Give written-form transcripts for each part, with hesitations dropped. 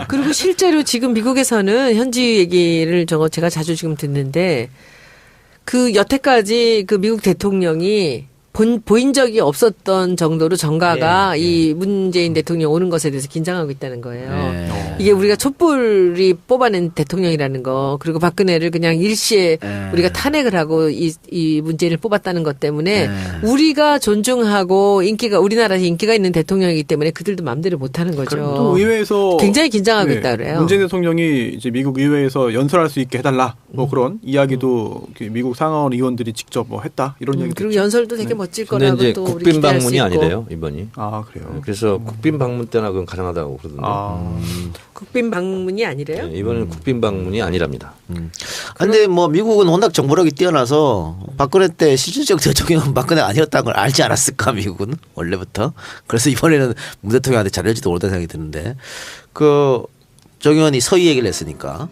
그리고 실제로 지금 미국에서는 현지 얘기를 제가 자주 지금 듣는데 그 여태까지 그 미국 대통령이 보인 적이 없었던 정도로 정가가 이 문재인 대통령 오는 것에 대해서 긴장하고 있다는 거예요. 이게 우리가 촛불이 뽑아낸 대통령이라는 거, 그리고 박근혜를 그냥 일시에 우리가 탄핵을 하고 이 문재인을 뽑았다는 것 때문에 우리가 존중하고 우리나라에서 인기가 있는 대통령이기 때문에 그들도 마음대로 못하는 거죠. 또 의회에서 굉장히 긴장하고 있다 그래요. 문재인 대통령이 이제 미국 의회에서 연설할 수 있게 해달라 뭐 그런 이야기도 미국 상하원 의원들이 직접 뭐 했다 이런 얘기도 그리고 있죠. 연설도 되게 멋질 거라고 또 우리 국빈 기대할 방문이 수 있고. 아니래요 이번이. 아 그래요. 그래서 국빈 방문 때나 그건 가능하다고 그러던데. 국빈 방문이 아니래요? 네, 이번에는 국빈 방문이 아니랍니다. 근데 뭐 미국은 워낙 정보력이 뛰어나서 박근혜 때 실질적 대통령은 박근혜가 아니었다는 걸 알지 않았을까 미국은 원래부터. 그래서 이번에는 문 대통령한테 잘해지도 모르다는 생각이 드는데 정 의원이 서희 얘기를 했으니까.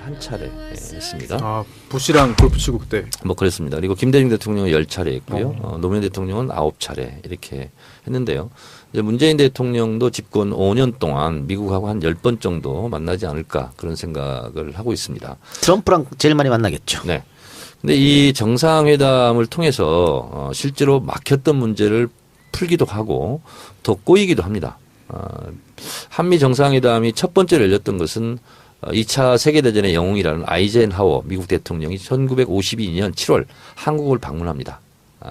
11차례 했습니다. 아 부시랑 골프 치고 그때. 뭐 그랬습니다. 그리고 김대중 대통령은 10차례 했고요. 노무현 대통령은 9차례 이렇게 했는데요. 이제 문재인 대통령도 집권 5년 동안 미국하고 한 10번 정도 만나지 않을까 그런 생각을 하고 있습니다. 트럼프랑 제일 많이 만나겠죠. 네. 근데 이 정상회담을 통해서 실제로 막혔던 문제를 풀기도 하고 더 꼬이기도 합니다. 한미 정상회담이 첫 번째로 열렸던 것은 2차 세계대전의 영웅이라는 아이젠하워 미국 대통령이 1952년 7월 한국을 방문합니다.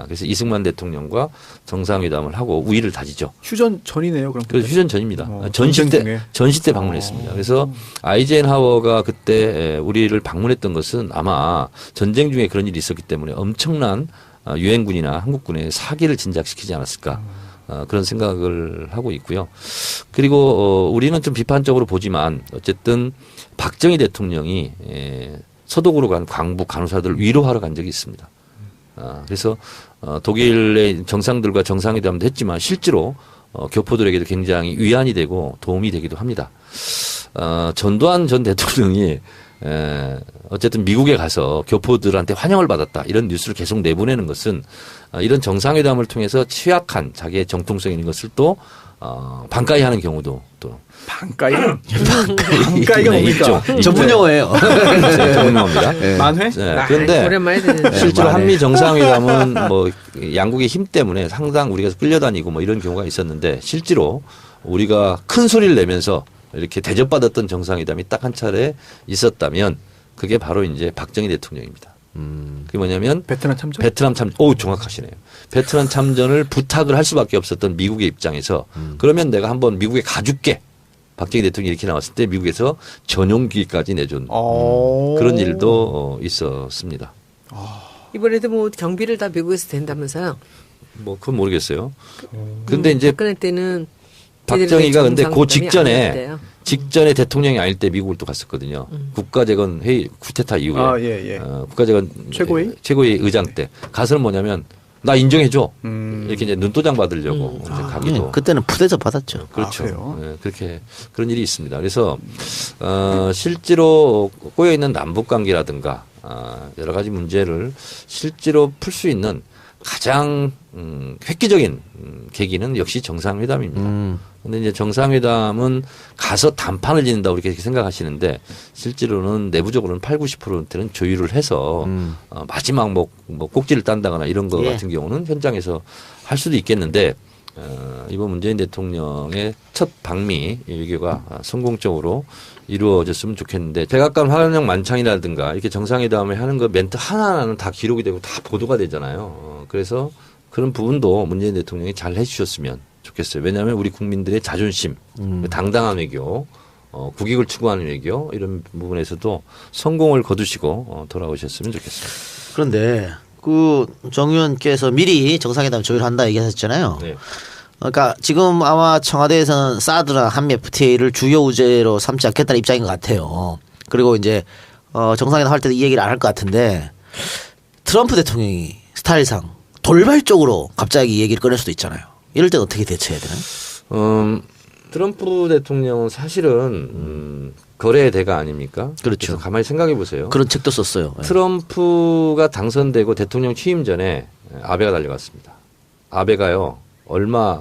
그래서 이승만 대통령과 정상회담을 하고 우위를 다지죠. 휴전 전이네요. 그럼. 그래서 휴전 전입니다. 전시 때 방문했습니다. 그래서 아이젠하워가 그때 우리를 방문했던 것은 아마 전쟁 중에 그런 일이 있었기 때문에 엄청난 유엔군이나 한국군의 사기를 진작시키지 않았을까. 그런 생각을 하고 있고요. 그리고 우리는 좀 비판적으로 보지만 어쨌든 박정희 대통령이 서독으로 간 광부 간호사들을 위로하러 간 적이 있습니다. 그래서 독일의 정상들과 정상회담도 했지만 실제로 교포들에게도 굉장히 위안이 되고 도움이 되기도 합니다. 전두환 전 대통령이 어쨌든 미국에 가서 교포들한테 환영을 받았다 이런 뉴스를 계속 내보내는 것은 이런 정상회담을 통해서 취약한 자기의 정통성 있는 것을 또 반가이 하는 경우도 또 반가이가 뭡니까? 전문 용어예요. 전문 용어입니다. 만회? 그런데 오랜만에 듣는데. 실제로 한미 정상회담은 뭐 양국의 힘 때문에 상당 우리가 끌려다니고 뭐 이런 경우가 있었는데 실제로 우리가 큰 소리를 내면서 이렇게 대접받았던 정상회담이 딱 한 차례 있었다면 그게 바로 이제 박정희 대통령입니다. 그게 뭐냐면 베트남 참전? 정확하시네요. 베트남 참전을 부탁을 할 수밖에 없었던 미국의 입장에서 그러면 내가 한번 미국에 가줄게. 박정희 대통령이 이렇게 나왔을 때 미국에서 전용기까지 내준 그런 일도 있었습니다. 이번에도 뭐 경비를 다 미국에서 된다면서요? 뭐 그건 모르겠어요. 근데 이제 박근혜 때는 박정희가 근데 그 아니었대요. 직전에 대통령이 아닐 때 미국을 또 갔었거든요. 국가재건 회의 쿠데타 이후에 국가재건 최고위 의장 때 가서는 뭐냐면 나 인정해줘 이렇게 이제 눈도장 받으려고 이제 가기도. 그때는 푸대접 받았죠. 그렇죠. 네, 그렇게 그런 일이 있습니다. 그래서 실제로 꼬여 있는 남북 관계라든가 여러 가지 문제를 실제로 풀 수 있는 가장 획기적인 계기는 역시 정상회담입니다. 그런데 이제 정상회담은 가서 단판을 짓는다고 이렇게 생각하시는데 실제로는 내부적으로는 80~90%는 조율을 해서 마지막 뭐 꼭지를 딴다거나 이런 거 같은 경우는 현장에서 할 수도 있겠는데 이번 문재인 대통령의 첫 방미 외교가 성공적으로 이루어졌으면 좋겠는데 백악관 화력 만찬이라든가 이렇게 정상회담을 하는 거 멘트 하나하나는 다 기록이 되고 다 보도가 되잖아요. 그래서 그런 부분도 문재인 대통령이 잘 해주셨으면 좋겠어요. 왜냐하면 우리 국민들의 자존심, 당당한 외교, 국익을 추구하는 외교 이런 부분에서도 성공을 거두시고 돌아오셨으면 좋겠습니다. 그런데 그 정 의원께서 미리 정상회담 조율한다 얘기하셨잖아요. 네. 그러니까 지금 아마 청와대에서는 사드나 한미 FTA를 주요 우제로 삼지 않겠다는 입장인 것 같아요. 그리고 이제 정상회담 할 때도 이 얘기를 안 할 것 같은데 트럼프 대통령이 스타일상 돌발적으로 갑자기 이 얘기를 꺼낼 수도 있잖아요. 이럴 때 어떻게 대처해야 되나요? 트럼프 대통령은 사실은 거래의 대가 아닙니까? 그렇죠. 그래서 가만히 생각해 보세요. 그런 책도 썼어요. 트럼프가 당선되고 대통령 취임 전에 아베가 달려갔습니다. 아베가요 얼마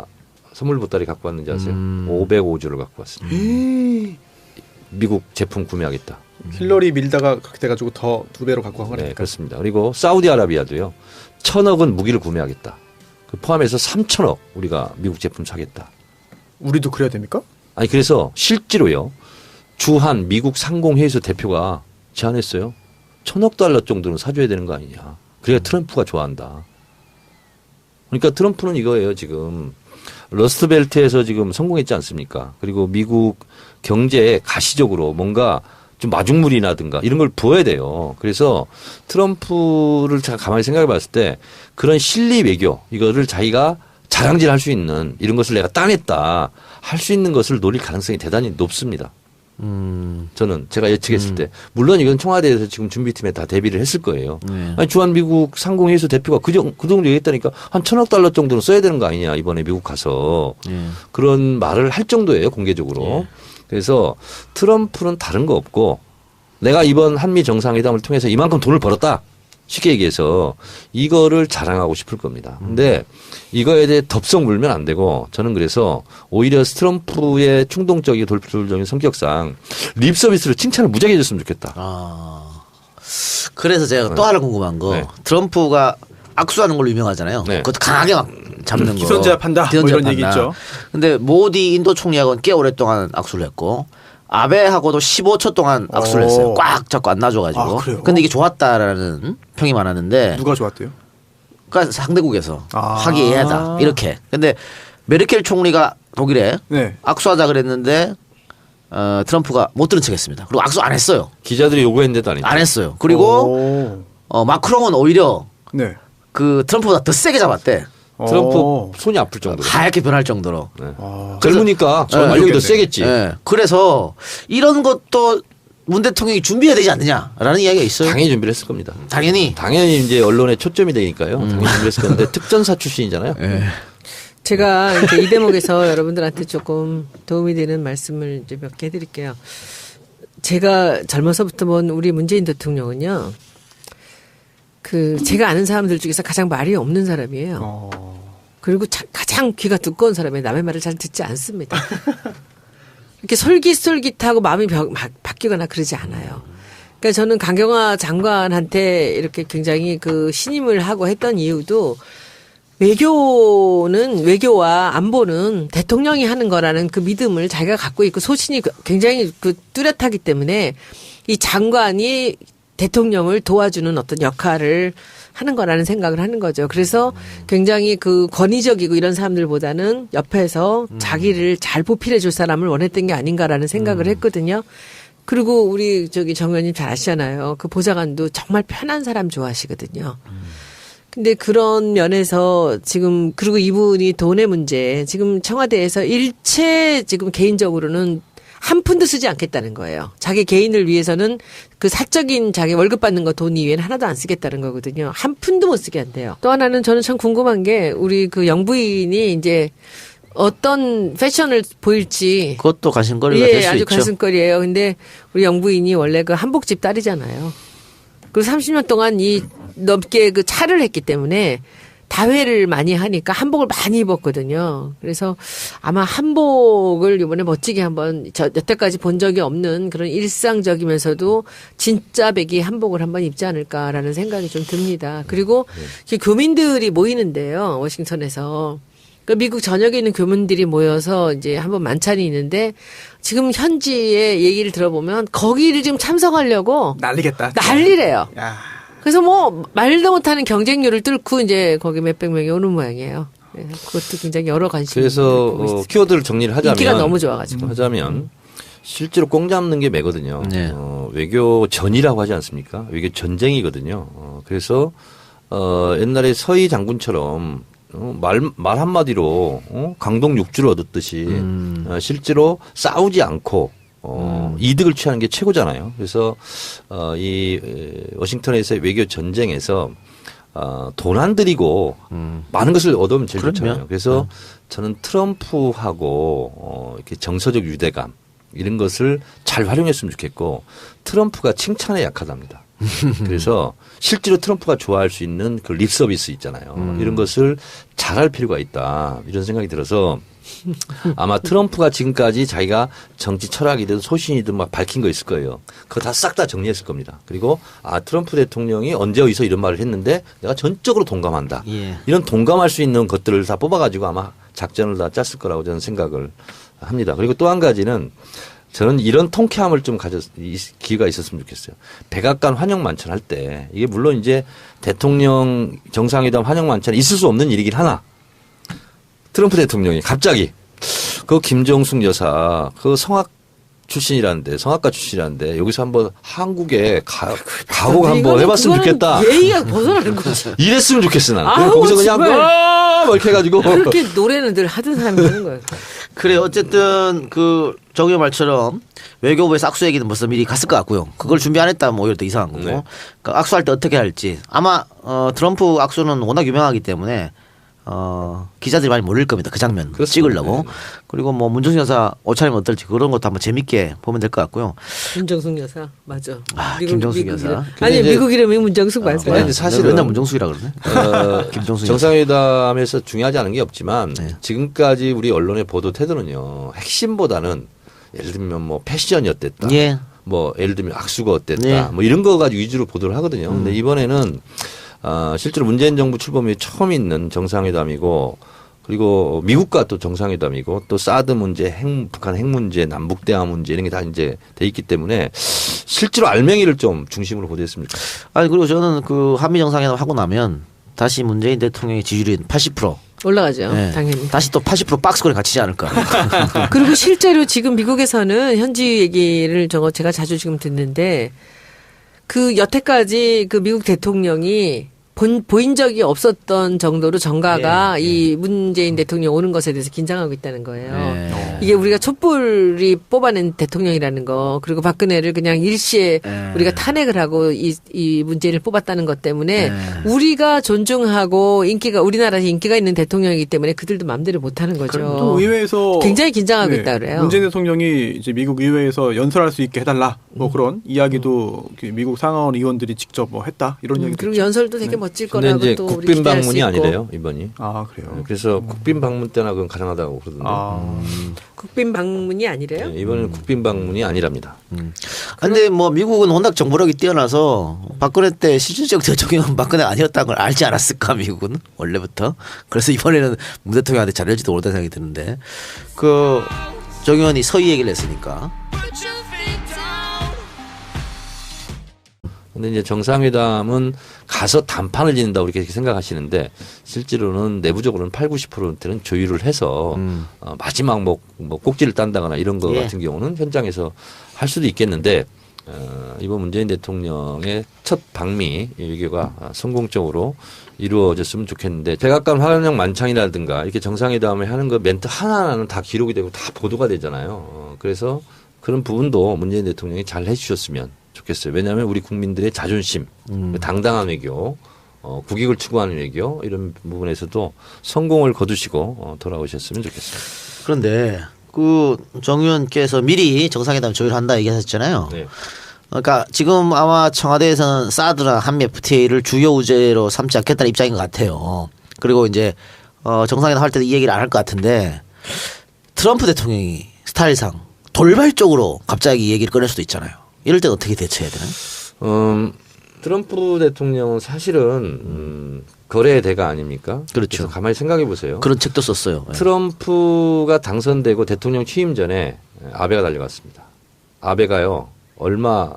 선물 보따리 갖고 왔는지 아세요? 505주를 갖고 왔습니다. 미국 제품 구매하겠다. 힐러리 밀다가 그렇게 돼가지고 더 2배로 갖고 간 거니까. 네, 그렇습니다. 그리고 사우디아라비아도요. 1,000억은 무기를 구매하겠다. 그 포함해서 3,000억 우리가 미국 제품 사겠다. 우리도 그래야 됩니까? 아니 그래서 실제로요. 주한 미국 상공회의소 대표가 제안했어요. 1,000억 달러 정도는 사줘야 되는 거 아니냐. 그래야 트럼프가 좋아한다. 그러니까 트럼프는 이거예요. 지금 러스트벨트에서 지금 성공했지 않습니까? 그리고 미국 경제에 가시적으로 뭔가 좀 마중물이라든가 이런 걸 부어야 돼요. 그래서 트럼프를 가만히 생각해 봤을 때 그런 실리 외교 이거를 자기가 자랑질할 수 있는 이런 것을 내가 따냈다 할 수 있는 것을 노릴 가능성이 대단히 높습니다. 저는 제가 예측했을 때 물론 이건 청와대에서 지금 준비팀에 다 대비를 했을 거예요. 아니, 주한 미국 상공회의소 대표가 그 정도 얘기했다니까 한 1,000억 달러 정도는 써야 되는 거 아니냐 이번에 미국 가서 그런 말을 할 정도예요 공개적으로. 그래서 트럼프는 다른 거 없고 내가 이번 한미 정상회담을 통해서 이만큼 돈을 벌었다. 쉽게 얘기해서 이거를 자랑하고 싶을 겁니다. 근데 이거에 대해 덥석 물면 안 되고 저는 그래서 오히려 트럼프의 충동적이고 돌출적인 성격상 립 서비스로 칭찬을 무지하게 해줬으면 좋겠다. 그래서 제가 또 하나 궁금한 거 네. 트럼프가 악수하는 걸로 유명하잖아요. 네. 그것도 강하게 막 잡는 거. 기선제압한다. 뭐 이런 얘기 있죠. 근데 모디 인도 총리하고는 꽤 오랫동안 악수를 했고 아베하고도 15초 동안 악수를 했어요. 꽉 잡고 안 놔줘가지고. 아, 그래요? 근데 이게 좋았다라는 평이 많았는데 누가 좋았대요? 그러니까 상대국에서 아. 화기애애하다 이렇게. 근데 메르켈 총리가 독일에 네. 악수하자 그랬는데 트럼프가 못 들은 척했습니다. 그리고 악수 안 했어요. 기자들이 요구했는데도 안 했죠. 안 했어요. 그리고 마크롱은 오히려 네. 그 트럼프보다 더 세게 잡았대. 트럼프 손이 아플 정도로. 하얗게 변할 정도로. 네. 젊으니까 네. 완력이 더 알겠네. 세겠지. 네. 그래서 이런 것도 문 대통령이 준비해야 되지 않느냐라는 이야기가 있어요. 당연히 준비를 했을 겁니다. 당연히. 당연히 이제 언론의 초점이 되니까요. 당연히 준비했을 건데 특전사 출신이잖아요. 제가 이제 이 대목에서 여러분들한테 조금 도움이 되는 말씀을 이제 몇 개 해드릴게요. 제가 젊어서부터 본 우리 문재인 대통령은요. 그 제가 아는 사람들 중에서 가장 말이 없는 사람이에요. 그리고 가장 귀가 두꺼운 사람이에요. 남의 말을 잘 듣지 않습니다. 이렇게 솔깃솔깃하고 마음이 바뀌거나 그러지 않아요. 그러니까 저는 강경화 장관한테 이렇게 굉장히 그 신임을 하고 했던 이유도 외교와 안보는 대통령이 하는 거라는 그 믿음을 자기가 갖고 있고 소신이 굉장히 그 뚜렷하기 때문에 이 장관이 대통령을 도와주는 어떤 역할을 하는 거라는 생각을 하는 거죠. 그래서 굉장히 그 권위적이고 이런 사람들보다는 옆에서 자기를 잘 보필해 줄 사람을 원했던 게 아닌가라는 생각을 했거든요. 그리고 우리 저기 정 의원님 잘 아시잖아요. 그 보좌관도 정말 편한 사람 좋아하시거든요. 근데 그런 면에서 지금 그리고 이분이 돈의 문제 지금 청와대에서 일체 지금 개인적으로는 한 푼도 쓰지 않겠다는 거예요. 자기 개인을 위해서는 그 사적인 자기 월급 받는 거 돈 이외에는 하나도 안 쓰겠다는 거거든요. 한 푼도 못 쓰게 한대요. 또 하나는 저는 참 궁금한 게 우리 그 영부인이 이제 어떤 패션을 보일지 그것도 관심거리가 될 수 아주 있죠. 관심거리예요. 근데 우리 영부인이 원래 그 한복집 딸이잖아요. 그리고 30년 동안 이 넘게 그 차를 했기 때문에 다회를 많이 하니까 한복을 많이 입었거든요. 그래서 아마 한복을 이번에 멋지게 한번 여태까지 본 적이 없는 그런 일상적이면서도 진짜 배기 한복을 한번 입지 않을까라는 생각이 좀 듭니다. 그리고 교민들이 모이는데요. 워싱턴에서. 그러니까 미국 전역에 있는 교민들이 모여서 이제 한번 만찬이 있는데 지금 현지의 얘기를 들어보면 거기를 지금 참석하려고 난리겠다. 난리래요. 야. 그래서 뭐 말도 못하는 경쟁률을 뚫고 이제 거기 몇백 명이 오는 모양이에요. 그래서 그것도 굉장히 여러 관심이 그래서 키워드를 정리를 하자면 인기가 너무 좋아가지고 하자면 실제로 꽁 잡는 게 매거든요. 네. 외교 전이라고 하지 않습니까? 외교 전쟁이거든요. 그래서 옛날에 서희 장군처럼 말 한마디로 강동 6주를 얻었듯이 실제로 싸우지 않고 이득을 취하는 게 최고잖아요. 그래서 이 워싱턴에서의 외교 전쟁에서 돈 안 들이고 많은 것을 얻으면 제일 좋잖아요. 그래서 저는 트럼프하고 이렇게 정서적 유대감 이런 것을 잘 활용했으면 좋겠고 트럼프가 칭찬에 약하답니다. 그래서 실제로 트럼프가 좋아할 수 있는 그 립 서비스 있잖아요. 이런 것을 잘할 필요가 있다. 이런 생각이 들어서 아마 트럼프가 지금까지 자기가 정치 철학이든 소신이든 막 밝힌 거 있을 거예요. 그거 다 싹 다 정리했을 겁니다. 그리고 트럼프 대통령이 언제 어디서 이런 말을 했는데 내가 전적으로 동감한다. 예. 이런 동감할 수 있는 것들을 다 뽑아가지고 아마 작전을 다 짰을 거라고 저는 생각을 합니다. 그리고 또 한 가지는 저는 이런 통쾌함을 좀 기회가 있었으면 좋겠어요. 백악관 환영만찬 할 때 이게 물론 이제 대통령 정상회담 환영만찬 있을 수 없는 일이긴 하나 트럼프 대통령이 갑자기 그 김정숙 여사 그 성악가 출신이라는데 여기서 한번 한국에 가곡 한번 해봤으면 좋겠다. 예의가 벗어나는 거지. 이랬으면 좋겠어 나는. 아우, 거기서 그냥 정말. 막 이렇게 해가지고 그렇게 노래는 늘 하던 사람이 하는 거예요. 그래 어쨌든 그 정의 말처럼 외교부에서 악수 얘기는 벌써 미리 갔을 것 같고요. 그걸 준비 안 했다면 오히려 더 이상한 거고. 네. 그러니까 악수할 때 어떻게 할지 아마 트럼프 악수는 워낙 유명하기 때문에 기자들이 많이 몰릴 겁니다. 그 장면 그렇습니다. 찍으려고. 네. 그리고 뭐 문정수 여사 옷차림 어떨지 그런 것도 한번 재밌게 보면 될 것 같고요. 문정숙 여사 맞아. 김정숙 여사. 이름. 근데 아니 이제- 미국 이름이 문정숙 맞아요. 근데 이제 사실은 맨날 문정숙이라 그러네. 김정숙 여사. 정상회담에서 중요하지 않은 게 없지만 네. 지금까지 우리 언론의 보도 태도는요 핵심보다는 예를 들면 뭐 패션이 어땠다. 예. 뭐 예를 들면 악수가 어땠다. 네. 뭐 이런 거 가지고 위주로 보도를 하거든요. 근데 이번에는 실제로 문재인 정부 출범 이후 처음 있는 정상회담이고 그리고 미국과 또 정상회담이고 또 사드 문제, 북한 핵 문제, 남북 대화 문제 이런 게 다 이제 돼 있기 때문에 실제로 알맹이를 좀 중심으로 보도했으면 좋겠어요. 아니 그리고 저는 그 한미 정상회담 하고 나면 다시 문재인 대통령의 지지율이 80%. 올라가죠. 네. 당연히. 다시 또 80% 박스권에 갇히지 않을까. 그리고 실제로 지금 미국에서는 현지 얘기를 제가 자주 지금 듣는데 그 여태까지 그 미국 대통령이 보인 적이 없었던 정도로 정가가 이 문재인 대통령 오는 것에 대해서 긴장하고 있다는 거예요. 네. 이게 우리가 촛불이 뽑아낸 대통령이라는 거 그리고 박근혜를 그냥 일시에 우리가 탄핵을 하고 이 문재인을 뽑았다는 것 때문에 우리가 존중하고 우리나라에서 인기가 있는 대통령이기 때문에 그들도 마음대로 못하는 거죠. 또 의회에서 굉장히 긴장하고 네, 있다 그래요. 문재인 대통령이 이제 미국 의회에서 연설할 수 있게 해달라 뭐 그런 이야기도 그 미국 상하원 의원들이 직접 뭐 했다 이런 얘기도 그리고 있죠. 연설도 되게 멋질 근데 거라고 이제 또 우리 국빈 기대할 수 방문이 있고. 아니래요 이번이. 아 그래요. 그래서 국빈 방문 때나 그건 가능하다고 그러던데. 국빈 방문이 아니래요? 네, 이번에는 국빈 방문이 아니랍니다. 근데 뭐 미국은 워낙 정보력이 뛰어나서 박근혜 때 실질적 대통령은 박근혜 아니었다는 걸 알지 않았을까 미국은 원래부터. 그래서 이번에는 문 대통령한테 잘할지도 모르다는 생각이 드는데 그 정 의원이 서희 얘기를 했으니까. 근데 이제 정상회담은 가서 담판을 짓는다 이렇게 생각하시는데 실제로는 내부적으로는 80~90%는 조율을 해서 마지막 뭐 꼭지를 딴다거나 이런 거 예. 같은 경우는 현장에서 할 수도 있겠는데 이번 문재인 대통령의 첫 방미 외교가 성공적으로 이루어졌으면 좋겠는데 백악관 환영 만찬이라든가 이렇게 정상회담을 하는 거 멘트 하나하나는 다 기록이 되고 다 보도가 되잖아요. 그래서 그런 부분도 문재인 대통령이 잘 해주셨으면 좋겠어요. 왜냐하면 우리 국민들의 자존심, 당당한 외교, 국익을 추구하는 외교 이런 부분에서도 성공을 거두시고 돌아오셨으면 좋겠습니다. 그런데 그 정 의원께서 미리 정상회담 조율한다 얘기하셨잖아요. 네. 그러니까 지금 아마 청와대에서는 사드나 한미 FTA를 주요 우제로 삼지 않겠다는 입장인 것 같아요. 그리고 이제 정상회담 할 때도 이 얘기를 안 할 것 같은데 트럼프 대통령이 스타일상 돌발적으로 갑자기 이 얘기를 꺼낼 수도 있잖아요. 이럴 때 어떻게 대처해야 되나요? 트럼프 대통령은 사실은 거래의 대가 아닙니까? 그렇죠. 그래서 가만히 생각해 보세요. 그런 책도 썼어요. 트럼프가 당선되고 대통령 취임 전에 아베가 달려갔습니다. 아베가요 얼마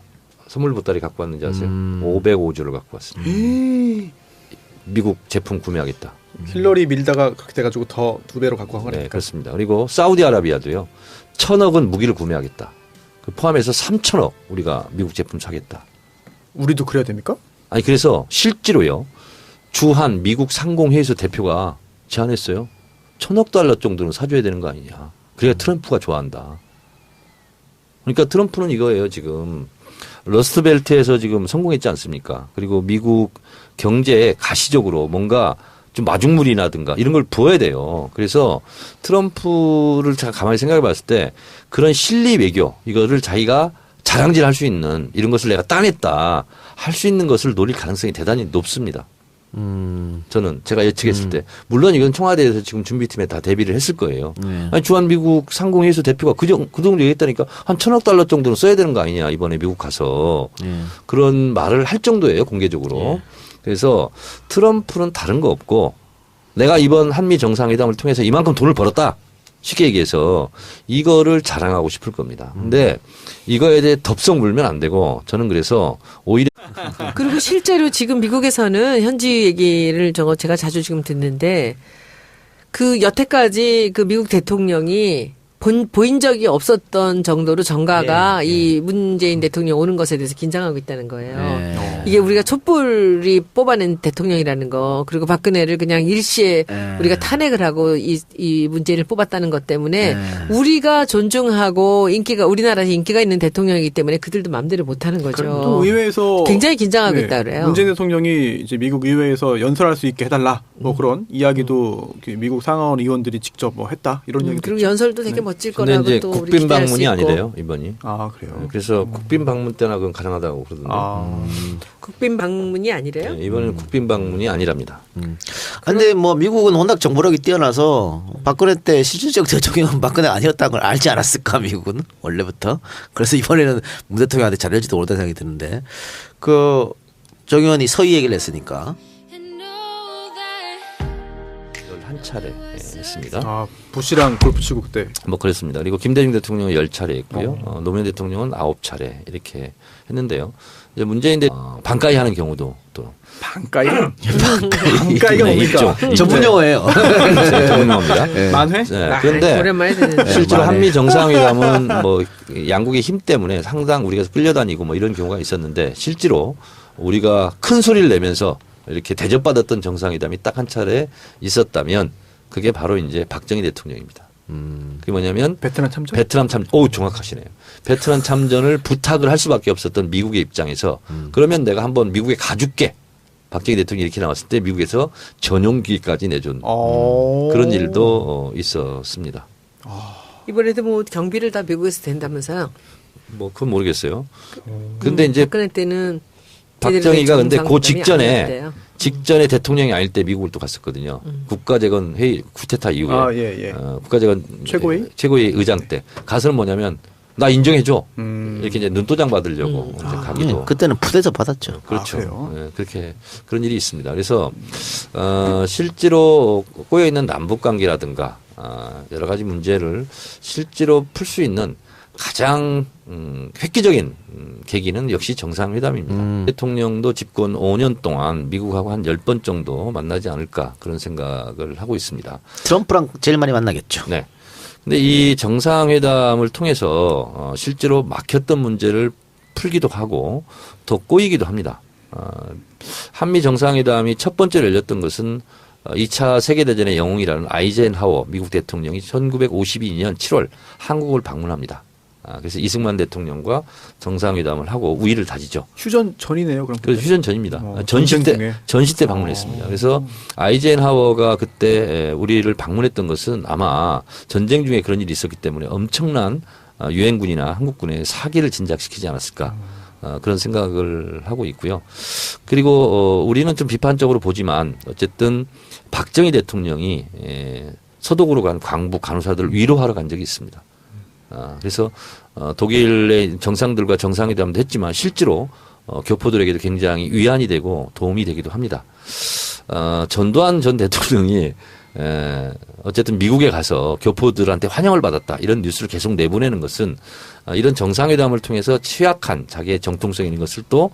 선물 보따리 갖고 왔는지 아세요? 505주를 갖고 왔습니다. 미국 제품 구매하겠다. 힐러리 밀다가 그렇게 돼가지고 더 2배로 갖고 간 네, 거니까. 그렇습니다. 그리고 사우디아라비아도요 1,000억은 무기를 구매하겠다. 그 포함해서 3,000억 우리가 미국 제품 사겠다. 우리도 그래야 됩니까? 아니 그래서 실제로요 주한 미국 상공회의소 대표가 제안했어요. 1,000억 달러 정도는 사줘야 되는 거 아니냐. 그래야 트럼프가 좋아한다. 그러니까 트럼프는 이거예요 지금 러스트벨트에서 지금 성공했지 않습니까? 그리고 미국 경제에 가시적으로 뭔가 좀 마중물이라든가 이런 걸 부어야 돼요. 그래서 트럼프를 가만히 생각해 봤을 때 그런 실리 외교 이거를 자기가 자랑질할 수 있는 이런 것을 내가 따냈다 할 수 있는 것을 노릴 가능성이 대단히 높습니다. 저는 제가 예측했을 때 물론 이건 청와대에서 지금 준비팀에 다 대비를 했을 거예요. 아니, 주한 미국 상공회의소 대표가 그 정도 얘기했다니까 한 $1,000억 정도는 써야 되는 거 아니냐 이번에 미국 가서 그런 말을 할 정도예요 공개적으로. 그래서 트럼프는 다른 거 없고 내가 이번 한미 정상회담을 통해서 이만큼 돈을 벌었다. 쉽게 얘기해서 이거를 자랑하고 싶을 겁니다. 근데 이거에 대해 덥석 물면 안 되고 저는 그래서 오히려 그리고 실제로 지금 미국에서는 현지 얘기를 제가 자주 지금 듣는데 그 여태까지 그 미국 대통령이 보인 적이 없었던 정도로 정가가 이 문재인 대통령 오는 것에 대해서 긴장하고 있다는 거예요. 이게 우리가 촛불이 뽑아낸 대통령이라는 거 그리고 박근혜를 그냥 일시에 우리가 탄핵을 하고 이 문재인을 뽑았다는 것 때문에 우리가 존중하고 우리나라에서 인기가 있는 대통령이기 때문에 그들도 마음대로 못하는 거죠. 또 의회에서 굉장히 긴장하고 있다 그래요. 문재인 대통령이 이제 미국 의회에서 연설할 수 있게 해달라 뭐 그런 이야기도 미국 상하원 의원들이 직접 뭐 했다 이런 얘기도 그리고 있죠. 연설도 되게 멋질 근데 거라고 이제 또 우리 국빈 기대할 수 방문이 있고. 아니래요 이번이. 아 그래요. 그래서 국빈 방문 때나 그건 가능하다고 그러던데. 국빈 방문이 아니래요? 네, 이번에는 국빈 방문이 아니랍니다. 근데 뭐 미국은 워낙 정보력이 뛰어나서 박근혜 때 실질적 대통령은 박근혜가 아니었다는 걸 알지 않았을까 미국은 원래부터. 그래서 이번에는 문 대통령한테 잘할지도 모르다는 생각이 드는데 정 의원이 서희 얘기를 했으니까. 11차례 했습니다. 아 부시랑 골프 치고 그때. 뭐 그랬습니다. 그리고 김대중 대통령은 10차례 했고요. 노무현 대통령은 9차례 이렇게 했는데요. 이제 문재인 반가이 하는 경우도 또 반가이? 반가이가 네, 뭡니까? 있죠. 전문 용어예요. 전문 용어입니다. 만회? 네, 그런데 오랜만에 듣는데. 실제로 한미 정상회담은 뭐 양국의 힘 때문에 상당 우리가 끌려다니고 뭐 이런 경우가 있었는데 실제로 우리가 큰 소리를 내면서 이렇게 대접받았던 정상회담이 딱 한 차례 있었다면 그게 바로 이제 박정희 대통령입니다. 그게 뭐냐면 베트남 참전? 베트남 참전. 오, 정확하시네요. 베트남 참전을 부탁을 할 수밖에 없었던 미국의 입장에서 그러면 내가 한번 미국에 가줄게. 박정희 대통령이 이렇게 나왔을 때 미국에서 전용기까지 내준 그런 일도 있었습니다. 이번에도 뭐 경비를 다 미국에서 된다면서요? 뭐 그건 모르겠어요. 근데 이제 박근혜 때는 박정희가 근데 그 정상회담이 아니었대요. 직전에 대통령이 아닐 때 미국을 또 갔었거든요. 국가재건 회의 쿠데타 이후에 국가재건 최고위 의장 때 가서는 뭐냐면 나 인정해줘 이렇게 이제 눈도장 받으려고 이제 가기도 그때는 푸대접 받았죠. 그렇죠. 네, 그렇게 그런 일이 있습니다. 그래서 실제로 꼬여 있는 남북 관계라든가 여러 가지 문제를 실제로 풀 수 있는 가장 획기적인 계기는 역시 정상회담입니다. 대통령도 집권 5년 동안 미국하고 한 10번 정도 만나지 않을까 그런 생각을 하고 있습니다. 트럼프랑 제일 많이 만나겠죠. 네. 근데 이 정상회담을 통해서 실제로 막혔던 문제를 풀기도 하고 더 꼬이기도 합니다. 한미 정상회담이 첫 번째로 열렸던 것은 2차 세계대전의 영웅이라는 아이젠하워 미국 대통령이 1952년 7월 한국을 방문합니다. 그래서 이승만 대통령과 정상회담을 하고 우위를 다지죠. 휴전 전이네요. 그럼. 그래서 휴전 전입니다. 전시 때 방문했습니다. 그래서 아이젠하워가 그때 우리를 방문했던 것은 아마 전쟁 중에 그런 일이 있었기 때문에 엄청난 유엔군이나 한국군의 사기를 진작시키지 않았을까. 그런 생각을 하고 있고요. 그리고 우리는 좀 비판적으로 보지만 어쨌든 박정희 대통령이 서독으로 간 광부 간호사들을 위로하러 간 적이 있습니다. 그래서 독일의 정상들과 정상회담도 했지만 실제로 교포들에게도 굉장히 위안이 되고 도움이 되기도 합니다. 전두환 전 대통령이 어쨌든 미국에 가서 교포들한테 환영을 받았다 이런 뉴스를 계속 내보내는 것은 이런 정상회담을 통해서 취약한 자기의 정통성 있는 것을 또